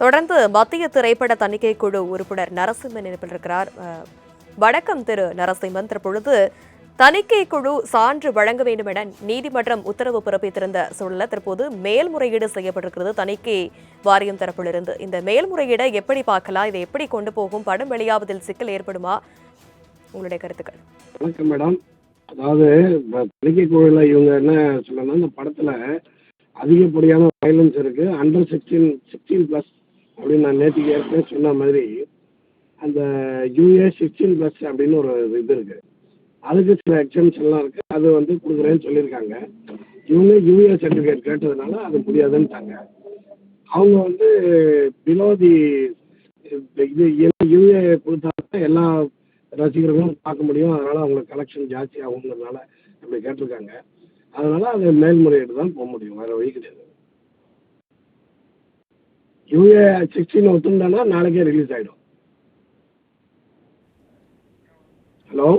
தொடர்ந்து மத்திய திரைப்பட தணிக்கை குழு உறுப்பினர் நரசிம்மன் இணைப்பில் இருக்கிறார். வணக்கம் திரு நரசிம்மன். தற்பொழுது தணிக்கை குழு சான்று வழங்க வேண்டும் என நீதிமன்றம் உத்தரவு பிறப்பித்திருந்த சூழலில் தற்போது மேல்முறையீடு செய்யப்பட்டிருக்கிறது தணிக்கை வாரியம் தரப்பிலிருந்து. இந்த மேல்முறையீடை எப்படி பார்க்கலாம், இதை எப்படி கொண்டு போகும், படம் வெளியாவதில் சிக்கல் ஏற்படுமா? உங்களுடைய கருத்துக்கள். வணக்கம் மேடம். அதாவது தணிக்கை குழுல இவங்க என்ன சொல்லணும்னா, இந்த படத்துல அதிகப்படியான வயலன்ஸ் இருக்கு, அண்டர் 16+ அப்படின்னு நான் நேற்றுக்கு ஏற்கனவே சொன்ன மாதிரி அந்த யூஏ 16+ அப்படின்னு ஒரு இது இருக்கு. அதுக்கு சில எக்ஸம்ஷன்லாம் இருக்கு, அது வந்து கொடுக்குறேன்னு சொல்லியிருக்காங்க. இவங்க யூஏ சர்டிஃபிகேட் கேட்டதுனால அது முடியாதுன்ட்டாங்க. அவங்க வந்து பிலோ தி இது யூஏ கொடுத்தாலும் எல்லா ரசிகர்களும் பார்க்க முடியும், அதனால அவங்களுக்கு கலெக்ஷன் ஜாஸ்தி ஆகுங்கிறதுனால அப்படி கேட்டிருக்காங்க. அதனால அது மேல்முறையீடு தான் போக முடியும், வேற வழி கிடையாது. யூஏ 16 ஒத்துந்தானா நாளைக்கே ரிலீஸ் ஆகிடும். ஹலோ.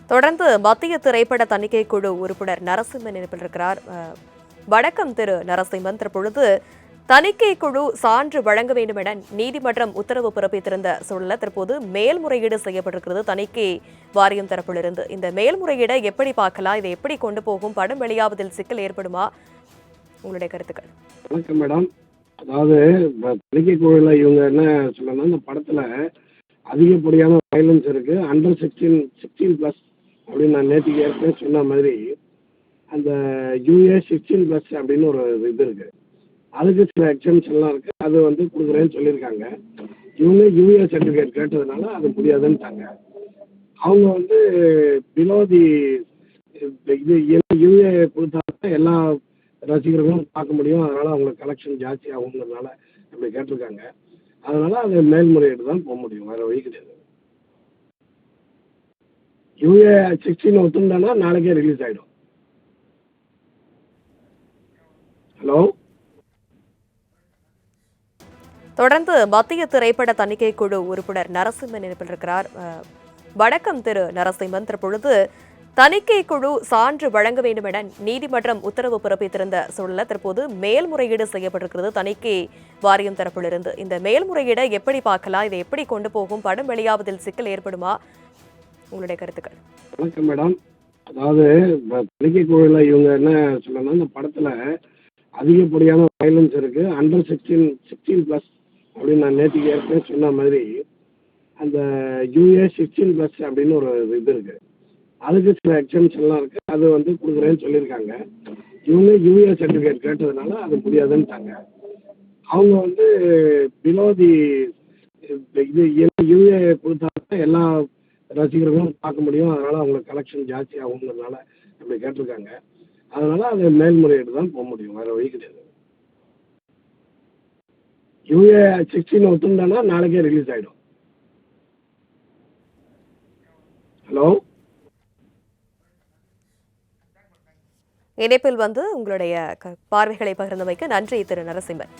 தொடர்ந்து மத்திய திரைப்பட தணிக்கை குழு உறுப்பினர் நரசிம்மன் இணைப்பில் இருக்கிறார். வணக்கம் திரு நரசிம்மன். தற்பொழுது தணிக்கை குழு சான்று வழங்க வேண்டும் என நீதிமன்றம் உத்தரவு பிறப்பித்திருந்த சூழலில் தற்போது மேல்முறையீடு செய்யப்பட்டிருக்கிறது தணிக்கை வாரியம் தரப்பிலிருந்து. இந்த மேல்முறையீடை எப்படி பார்க்கலாம், இதை எப்படி கொண்டு போகும், படம் வெளியாவதில் சிக்கல் ஏற்படுமா? உங்களுடைய கருத்துக்கள். வணக்கம் மேடம். அதாவது தணிக்கை குழுல இவங்க என்ன சொல்லணும்னா, இந்த படத்துல அதிகப்படியான வயலன்ஸ் இருக்கு, அண்டர் 16+ அப்படின்னு நான் நேற்றுக்கு ஏற்கனவே சொன்ன மாதிரி அந்த யூஏ 16+ அப்படின்னு ஒரு இது இருக்கு. அதுக்கு சில எக்ஸம்ஷன்லாம் இருக்கு, அது வந்து கொடுக்குறேன்னு சொல்லியிருக்காங்க. இவங்க யூஏ சர்டிஃபிகேட் கேட்டதுனால அது முடியாதுன்ட்டாங்க. அவங்க வந்து பிலோ தி இது யூஏ கொடுத்தாலும் எல்லா ரசிகர்களும் பார்க்க முடியும், அதனால அவங்களுக்கு கலெக்ஷன் ஜாஸ்தி ஆகுங்கிறதுனால அப்படி கேட்டிருக்காங்க. அதனால அது மேல்முறையீடு தான் போக முடியும், வேற வழி கிடையாது. யூஏ 16 ஒத்துந்தானா நாளைக்கே ரிலீஸ் ஆகிடும். ஹலோ. தொடர்ந்து மத்திய திரைப்பட தணிக்கை குழு உறுப்பினர் நரசிம்மன் இணைப்பில் இருக்கிறார். வணக்கம் திரு நரசிம்மன். தற்பொழுது தணிக்கை குழு சான்று வழங்க வேண்டும் என நீதிமன்றம் உத்தரவு பிறப்பித்திருந்த சூழலில் தற்போது மேல்முறையீடு செய்யப்பட்டிருக்கிறது தணிக்கை வாரியம் தரப்பிலிருந்து. இந்த மேல்முறையீடை எப்படி பார்க்கலாம், இதை எப்படி கொண்டு போகும், படம் வெளியாவதில் சிக்கல் ஏற்படுமா? உங்களுடைய கருத்துக்கள். வணக்கம் மேடம். அதாவது தணிக்கை குழுல இவங்க என்ன சொல்லணும்னா, இந்த படத்துல அதிகப்படியான வயலன்ஸ் இருக்கு, அண்டர் 16+ அப்படின்னு நான் நேற்றுக்கு ஏற்கனவே சொன்ன மாதிரி அந்த யூஏ 16+ அப்படின்னு ஒரு இது இருக்கு. அதுக்கு சில எக்ஸம்ஷன்லாம் இருக்கு, அது வந்து கொடுக்குறேன்னு சொல்லியிருக்காங்க. இவங்க யூஏ சர்டிஃபிகேட் கேட்டதுனால அது முடியாதுன்ட்டாங்க. அவங்க வந்து பிலோ தி இது யூஏ கொடுத்தாலும் எல்லா ரசிகர்களும் பார்க்க முடியும், அதனால அவங்களுக்கு கலெக்ஷன் ஜாஸ்தி ஆகுங்கிறதுனால அப்படி கேட்டிருக்காங்க. அதனால அது மேல்முறையீடு தான் போக முடியும், வேற வழி கிடையாது. யூஏ 16 ஒத்துந்தானா நாளைக்கே ரிலீஸ் ஆகிடும். ஹலோ. இணைப்பில் வந்து உங்களுடைய பார்வைகளை பகிர்ந்தமைக்கு நன்றி திரு நரசிம்மன்.